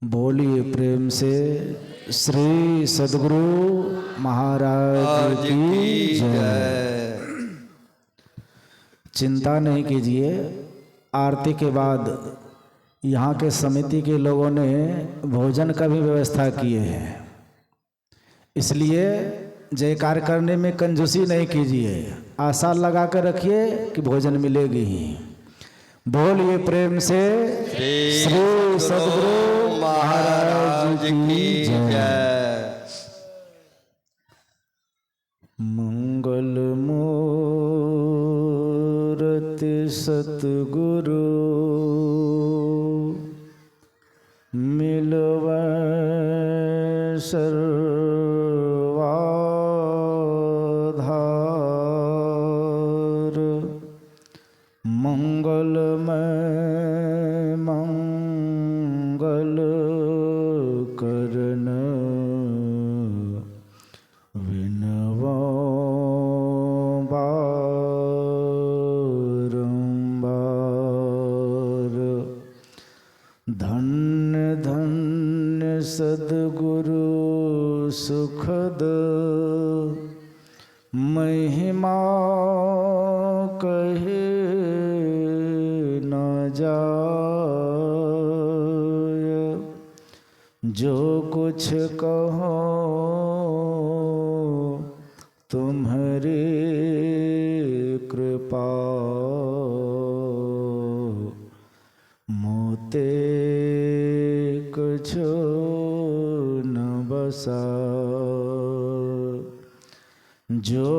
बोलिए प्रेम से श्री सद्गुरु महाराज की जय। चिंता नहीं कीजिए, आरती के बाद यहाँ के समिति के लोगों ने भोजन का भी व्यवस्था किए हैं, इसलिए जयकार करने में कंजूसी नहीं कीजिए, आशा लगा कर रखिए कि भोजन मिलेगी ही। बोलिए प्रेम से श्री सद्गुरु महाराज की जय। मंगल मूर्ति सद्गुरु मिलवै सर्वाधार, मंगलमय मंगल करन विनवो बारंबार। धन्य धन्य सद्गुरु सुखद महिमा कहे न जाय, जो कुछ कहो तुम्हारी कृपा, मोते कछो न बसा। जो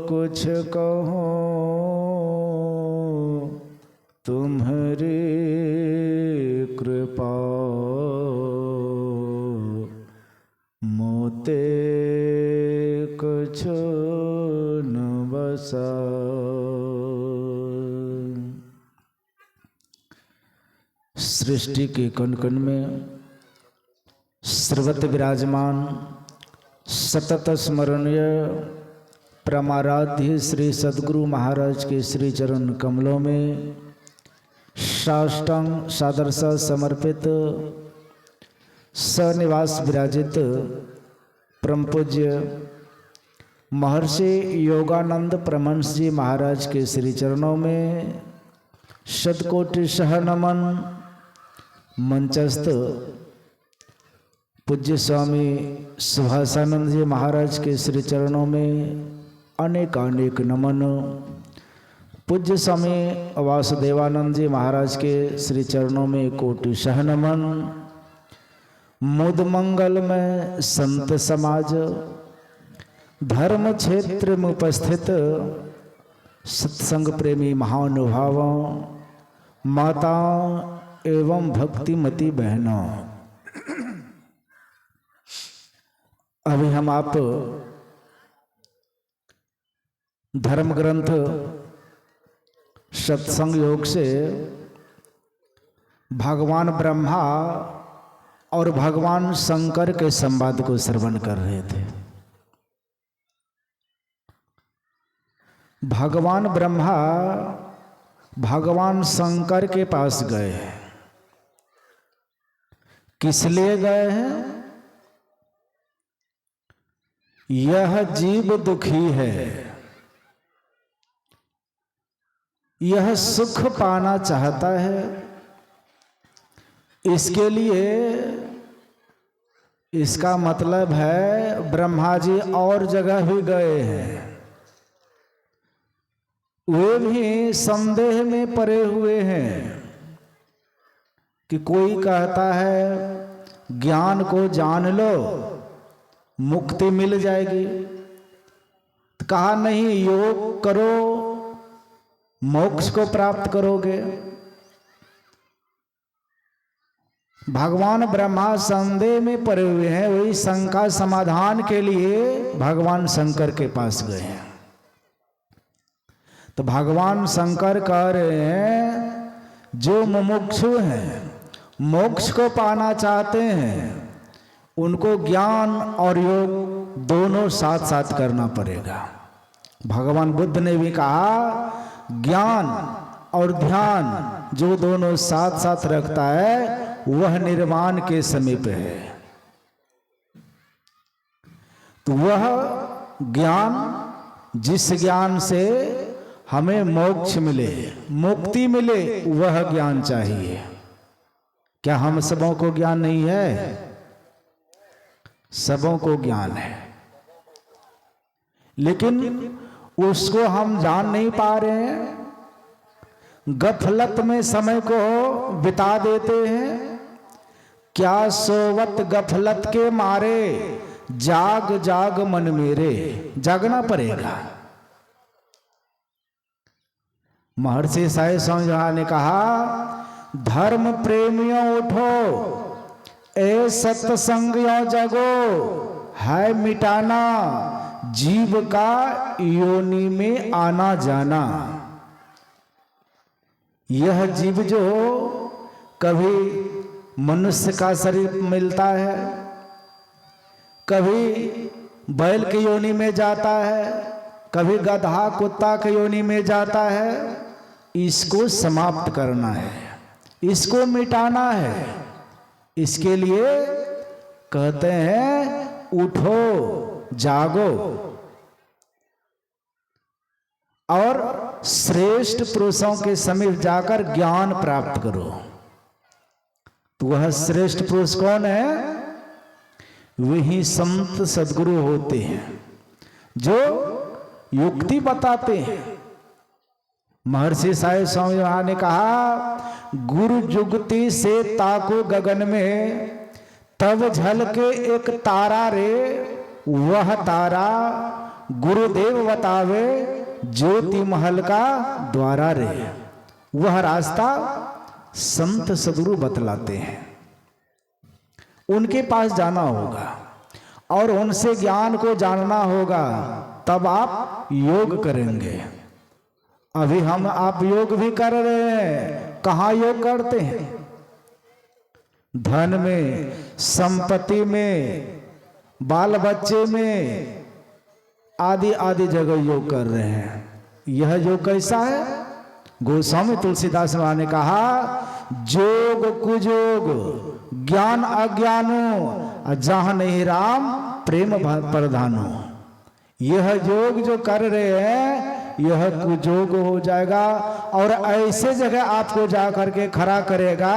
कुछ कहो तुम्हारी कृपा, मोते कछो न बसा। सृष्टि के कण कण में सर्वत्र विराजमान सतत स्मरणीय परमाराध्य श्री सद्गुरु महाराज के श्री चरण कमलों में साष्टांग सादर सा समर्पित सनिवास विराजित परम पूज्य महर्षि योगानंद परमहंस जी महाराज के श्री चरणों में शतकोटि सह नमन। मंचस्थ पूज्य स्वामी सुभाषानंद जी महाराज के श्री चरणों में अनेकानेक नमन। पूज्य स्वामी वासुदेवानंद जी महाराज के श्री चरणों में कोटि सह नमन। मुद मंगल में संत समाज धर्म क्षेत्र में उपस्थित सत्संग प्रेमी महानुभावों, माताओं एवं भक्तिमती बहनों, अभी हम आप धर्म ग्रंथ सत्संग योग से भगवान ब्रह्मा और भगवान शंकर के संवाद को श्रवण कर रहे थे। भगवान ब्रह्मा भगवान शंकर के पास गए। किस लिए गए हैं? यह जीव दुखी है, यह सुख पाना चाहता है, इसके लिए इसका मतलब है ब्रह्मा जी और जगह भी गए हैं। वे भी संदेह में पड़े हुए हैं कि कोई कहता है ज्ञान को जान लो मुक्ति मिल जाएगी, तो कहा नहीं योग करो मोक्ष को प्राप्त करोगे। भगवान ब्रह्मा संदेह में पड़े हुए हैं, वही शंका समाधान के लिए भगवान शंकर के पास गए हैं। तो भगवान शंकर कह रहे हैं जो मुमुक्षु हैं, मोक्ष को पाना चाहते हैं, उनको ज्ञान और योग दोनों साथ साथ करना पड़ेगा। भगवान बुद्ध ने भी कहा ज्ञान और ध्यान जो दोनों साथ साथ रखता है वह निर्वाण के समीप है। तो वह ज्ञान, जिस ज्ञान से हमें मोक्ष मिले, मुक्ति मिले, वह ज्ञान चाहिए। क्या हम सबों को ज्ञान नहीं है? सबों को ज्ञान है, लेकिन उसको हम जान नहीं पा रहे हैं। गफलत में समय को बिता देते हैं। क्या सोवत गफलत के मारे, जाग जाग मन मेरे। जागना पड़ेगा। महर्षि साई स्वामी महाराज ने कहा, धर्म प्रेमियों उठो, ए सत्संगियों जगो, है मिटाना जीव का योनि में आना जाना। यह जीव जो कभी मनुष्य का शरीर मिलता है, कभी बैल की योनि में जाता है, कभी गधा कुत्ता की योनि में जाता है, इसको समाप्त करना है, इसको मिटाना है। इसके लिए कहते हैं उठो, जागो और श्रेष्ठ पुरुषों के समीप जाकर ज्ञान प्राप्त करो। तो वह श्रेष्ठ पुरुष कौन है? वही संत सद्गुरु होते हैं जो युक्ति बताते हैं। महर्षि साई स्वामी महाराज ने कहा, गुरु जुगति से ताको गगन में, तब झलके एक तारा रे, वह तारा गुरुदेव बतावे, ज्योति महल का द्वारा रे। वह रास्ता संत सद्गुरु बतलाते हैं। उनके पास जाना होगा और उनसे ज्ञान को जानना होगा, तब आप योग करेंगे। अभी आप योग भी कर रहे हैं। कहाँ योग करते हैं? धन में, संपत्ति में, बाल बच्चे में, आदि आदि जगह योग कर रहे हैं। यह योग कैसा है? गोस्वामी तुलसीदास महाराज ने कहा, जोग कुजोग ज्ञान अज्ञानो, जहां नहीं राम प्रेम प्रधानो। यह योग जो कर रहे हैं, यह कुजोग हो जाएगा और ऐसे जगह आपको जा करके खड़ा करेगा,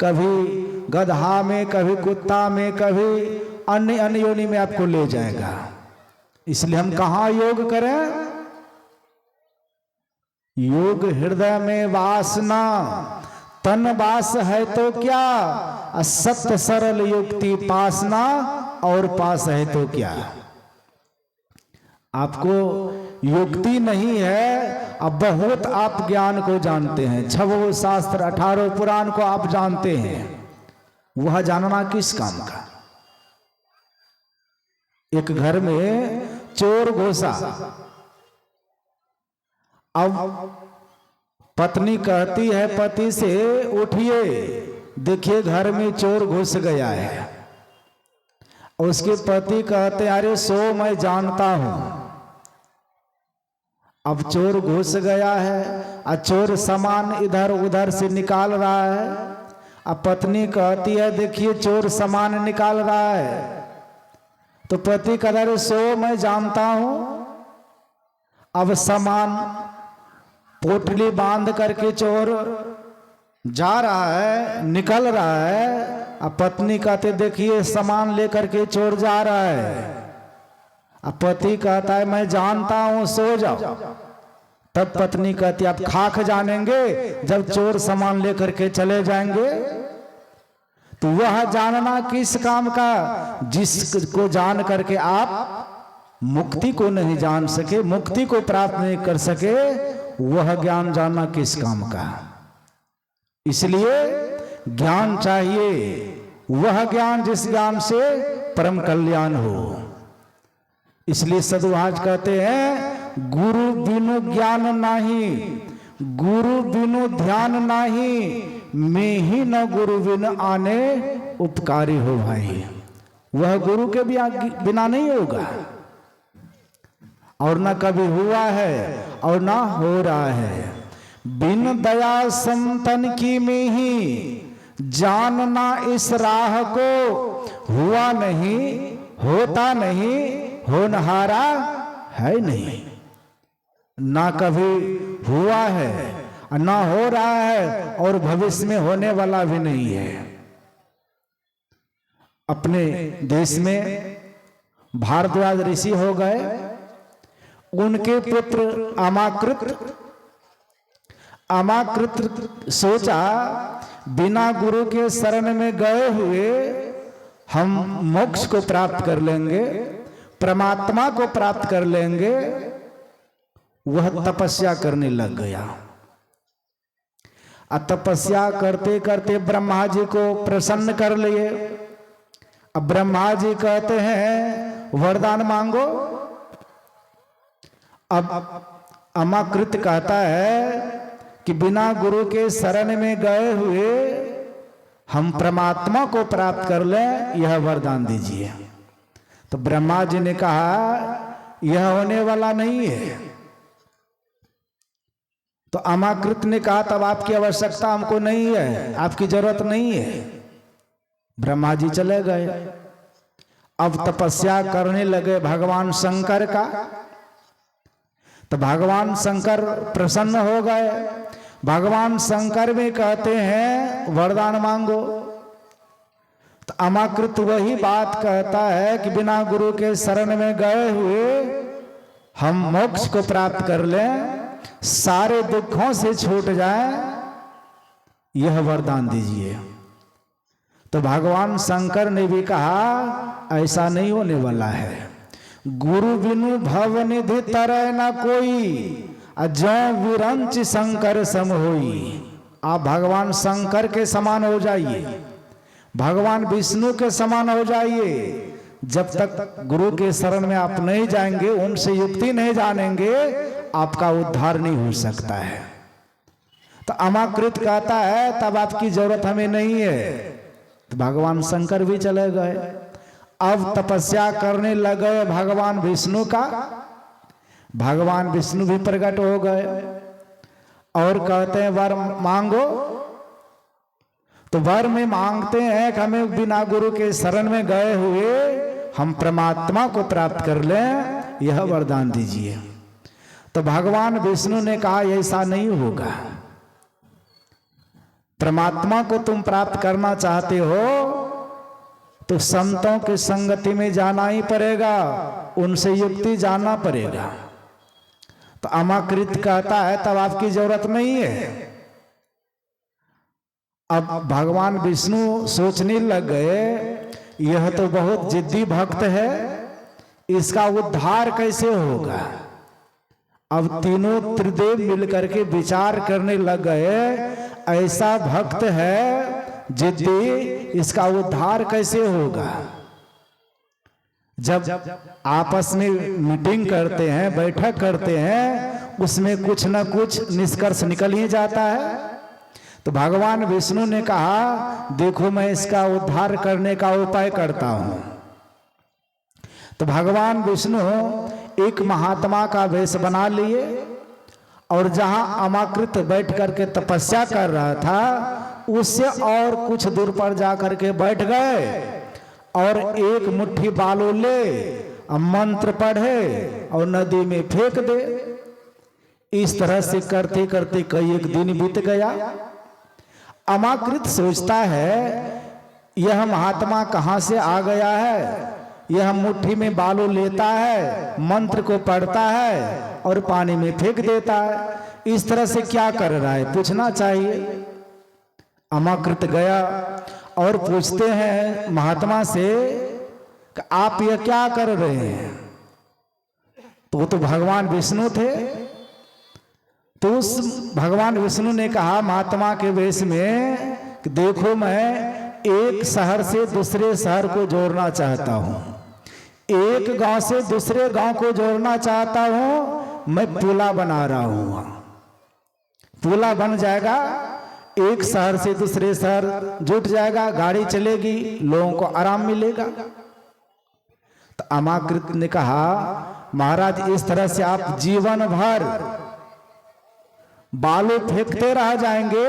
कभी गधा में, कभी कुत्ता में, कभी अन्य अन्य योनि में आपको ले जाएगा। इसलिए हम कहाँ योग करें? योग हृदय में वासना, तन वास है तो क्या, असत्य सरल युक्ति पासना, और पास है तो क्या। आपको युक्ति नहीं है, अब बहुत आप ज्ञान को जानते हैं, 6 शास्त्र 18 पुराण को आप जानते हैं, वह जानना किस काम का। एक घर में चोर घुसा, अब पत्नी कहती है पति से, उठिए देखिए घर में चोर घुस गया है। उसके पति कहते, अरे सो मैं जानता हूं। अब चोर घुस गया है और चोर सामान इधर उधर से निकाल रहा है। अब पत्नी कहती है, देखिए चोर सामान निकाल रहा है। तो पति कहता है, सो मैं जानता हूं। अब सामान पोटली बांध करके चोर जा रहा है, निकल रहा है। अब पत्नी कहते, देखिए सामान लेकर के चोर जा रहा है। अब पति कहता है, मैं जानता हूं, सो जाओ। तब पत्नी कहती, आप खाक जानेंगे जब चोर सामान लेकर के चले जाएंगे। तो वह जानना किस काम का, जिसको जान करके आप मुक्ति को नहीं जान सके, मुक्ति को प्राप्त नहीं कर सके, वह ज्ञान जानना किस काम का। इसलिए ज्ञान चाहिए, वह ज्ञान जिस ज्ञान से परम कल्याण हो। इसलिए साधु आज कहते हैं, गुरु बिनु ज्ञान नाही, गुरु बिनु ध्यान नाही, मैं ही न गुरु बिन आने उपकारी हो भाई। वह गुरु के बिना नहीं होगा, और न कभी हुआ है और ना हो रहा है। बिन दया संतन की में ही, जानना इस राह को हुआ नहीं, होता नहीं, होनहारा है नहीं। ना कभी हुआ है, ना हो रहा है, और भविष्य में होने वाला भी नहीं है। अपने देश में भारद्वाज ऋषि हो गए, उनके पुत्र अमाकृत सोचा बिना गुरु के शरण में गए हुए हम मोक्ष को प्राप्त कर लेंगे, परमात्मा को प्राप्त कर लेंगे। वह तपस्या करने लग गया। तपस्या करते करते ब्रह्मा जी को प्रसन्न कर लिए। अब ब्रह्मा जी कहते हैं वरदान मांगो। अब अमाकृत कहता है कि बिना गुरु के शरण में गए हुए हम परमात्मा को प्राप्त कर लें, यह वरदान दीजिए। तो ब्रह्मा जी ने कहा यह होने वाला नहीं है। तो अमाकृत ने कहा तब आपकी आवश्यकता हमको नहीं है, आपकी जरूरत नहीं है। ब्रह्मा जी चले गए। अब तपस्या करने लगे भगवान शंकर का। तो भगवान शंकर प्रसन्न हो गए। भगवान शंकर भी कहते हैं वरदान मांगो। तो अमाकृत वही बात कहता है कि बिना गुरु के शरण में गए हुए हम मोक्ष को प्राप्त कर लें, सारे दुखों से छूट जाए, यह वरदान दीजिए। तो भगवान शंकर ने भी कहा ऐसा नहीं होने वाला है। गुरु बिनु भव निधि तरह न कोई, जो विरंच शंकर सम होई। आप भगवान शंकर के समान हो जाइए, भगवान विष्णु के समान हो जाइए। जब तक गुरु के शरण में आप नहीं जाएंगे, उनसे युक्ति नहीं जानेंगे, आपका उद्धार नहीं हो सकता है। तो अमाकृत कहता है तब आपकी जरूरत हमें नहीं है। तो भगवान शंकर भी चले गए। अब तपस्या करने लगे भगवान विष्णु का। भगवान विष्णु भी प्रकट हो गए और कहते हैं वर मांगो। तो वर में मांगते हैं कि हमें बिना गुरु के शरण में गए हुए हम परमात्मा को प्राप्त कर लें, यह वरदान दीजिए। तो भगवान विष्णु ने कहा ऐसा नहीं होगा। परमात्मा को तुम प्राप्त करना चाहते हो तो संतों की संगति में जाना ही पड़ेगा, उनसे युक्ति जानना पड़ेगा। तो अमाकृत कहता है तब आपकी जरूरत नहीं है। अब भगवान विष्णु सोचने लग गए यह तो बहुत जिद्दी भक्त है, इसका उद्धार कैसे होगा। अब तीनों त्रिदेव मिलकर के विचार करने लग गए ऐसा भक्त है जिद्दी, इसका उद्धार कैसे होगा। जब आपस में मीटिंग करते हैं, बैठक करते हैं, उसमें कुछ न कुछ निष्कर्ष निकल ही जाता है। तो भगवान विष्णु ने कहा देखो मैं इसका उद्धार करने का उपाय करता हूं। तो भगवान विष्णु एक महात्मा का वेश बना लिए और जहां अमाकृत बैठ करके तपस्या कर रहा था उससे और कुछ दूर पर जाकर के बैठ गए और एक मुट्ठी बालू ले मंत्र पढ़े और नदी में फेंक दे। इस तरह से करते करते कई एक दिन बीत गया। अमाकृत सोचता है यह महात्मा कहां से आ गया है। यह मुट्ठी में बालू लेता है, मंत्र को पढ़ता है और पानी में फेंक देता है। इस तरह से क्या कर रहा है, पूछना चाहिए। अमाकृत गया और पूछते हैं महात्मा से कि आप यह क्या कर रहे हैं। तो वो तो भगवान विष्णु थे। तो उस भगवान विष्णु ने कहा महात्मा के वेश में कि देखो मैं एक शहर से दूसरे शहर को जोड़ना चाहता हूं, एक गांव से दूसरे गांव को जोड़ना चाहता हूं। मैं पुला बना रहा हूं, पुला बन जाएगा, एक शहर से दूसरे शहर जुट जाएगा, गाड़ी चलेगी, लोगों को आराम मिलेगा। तो अमाकृत ने कहा महाराज इस तरह से आप जीवन भर बालू फेंकते रह जाएंगे,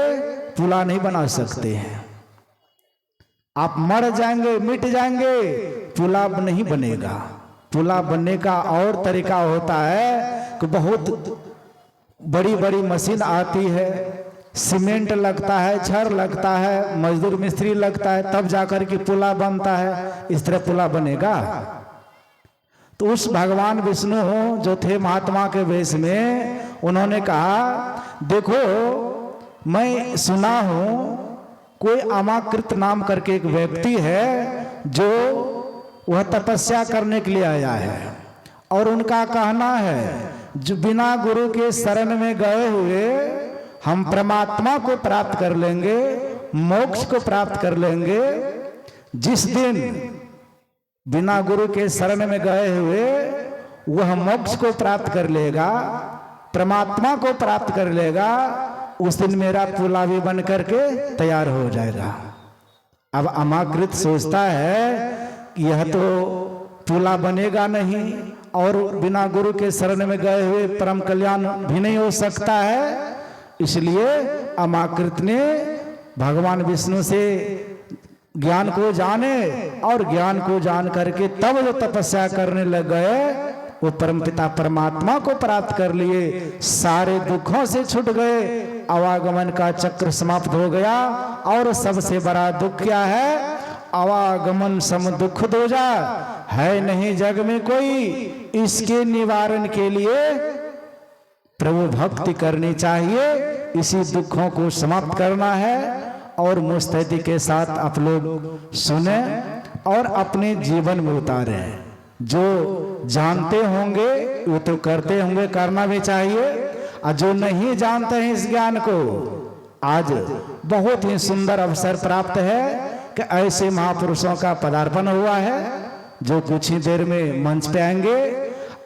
पुला नहीं बना सकते हैं। आप मर जाएंगे, मिट जाएंगे, पुलाव नहीं बनेगा। पुलाव बनने का और तरीका होता है कि बहुत बड़ी बड़ी मशीन आती है, सीमेंट लगता है, छड़ लगता है, मजदूर मिस्त्री लगता है, तब जाकर के पुलाव बनता है। इस तरह पुलाव बनेगा? तो उस भगवान विष्णु जो थे महात्मा के वेश में, उन्होंने कहा देखो मैं सुना हूं कोई अमाकृत नाम करके एक व्यक्ति है जो वह तपस्या करने के लिए आया है, और उनका कहना है जो बिना गुरु के शरण में गए हुए हम परमात्मा को प्राप्त कर लेंगे, मोक्ष को प्राप्त कर लेंगे। जिस दिन बिना गुरु के शरण में गए हुए वह मोक्ष को प्राप्त कर लेगा, परमात्मा को प्राप्त कर लेगा, उस दिन मेरा पुलावी बन करके तैयार हो जाएगा। अब अमाकृत सोचता है कि यह तो पुला बनेगा नहीं और बिना गुरु के शरण में गए हुए परम कल्याण भी नहीं हो सकता है। इसलिए अमाकृत ने भगवान विष्णु से ज्ञान को जाने और ज्ञान को जान करके तब जो तपस्या करने लग गए, वो परमपिता परमात्मा को प्राप्त कर लिए, सारे दुखों से छूट गए, आवागमन का चक्र समाप्त हो गया। और सबसे बड़ा दुख क्या है? आवागमन सम दुख दोजा, है नहीं जग में कोई, इसके निवारण के लिए प्रभु भक्ति करनी चाहिए। इसी दुखों को समाप्त करना है। और मुस्तैदी के साथ आप लोग सुने और अपने जीवन में उतारें। जो जानते होंगे वो तो करते होंगे, करना भी चाहिए। और जो नहीं जानते हैं इस ज्ञान को, आज बहुत ही सुंदर अवसर प्राप्त है कि ऐसे महापुरुषों का पदार्पण हुआ है जो कुछ ही देर में मंच पे आएंगे।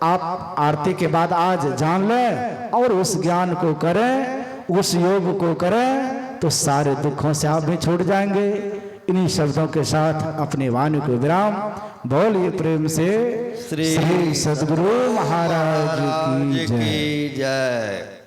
आप आरती के बाद आज जान लें और उस ज्ञान को करें, उस योग को करें, तो सारे दुखों से आप भी छूट जाएंगे। इन्हीं शब्दों के साथ अपनी वाणी को विराम। बोलिए प्रेम से श्री सद्गुरु महाराज की जय।